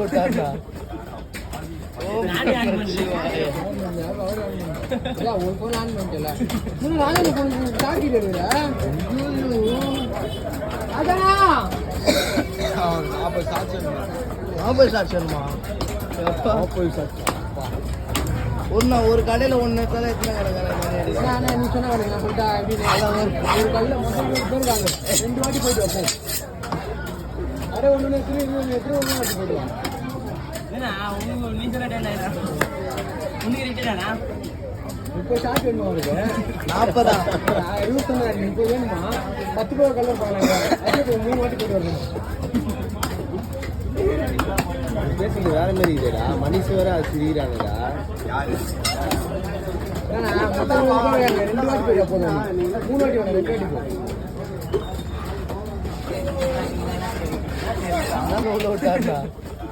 விட்டாருடா. ஒரு கடையில ஒண்ணு எத்தனை நீ சொன்ன ஒரு கடையில மொத்தம் 2 பேர் இருக்காங்க. 2 வாட்டி போயிட்டு வைப்போம். அரை ஒண்ணு எத்தனை வாட்டி போயிடுவான். இப்போ ஷார்ட் வேணுமா அவருக்கு 40 21 இப்போ வேணுமா 10 ரூபா கலர் பார்க்கலாங்க. 3 வாட்டி போயிட்டு வரணும். பேசுறது வேற மாதிரி இல்லைடா. மனுஷ வேற அது சிரிக்கிறாங்கடா. யாரு 2 வாட்டி போயிட்டா போதும். 3 வாட்டி வேணும். 2 வாட்டி போதும்.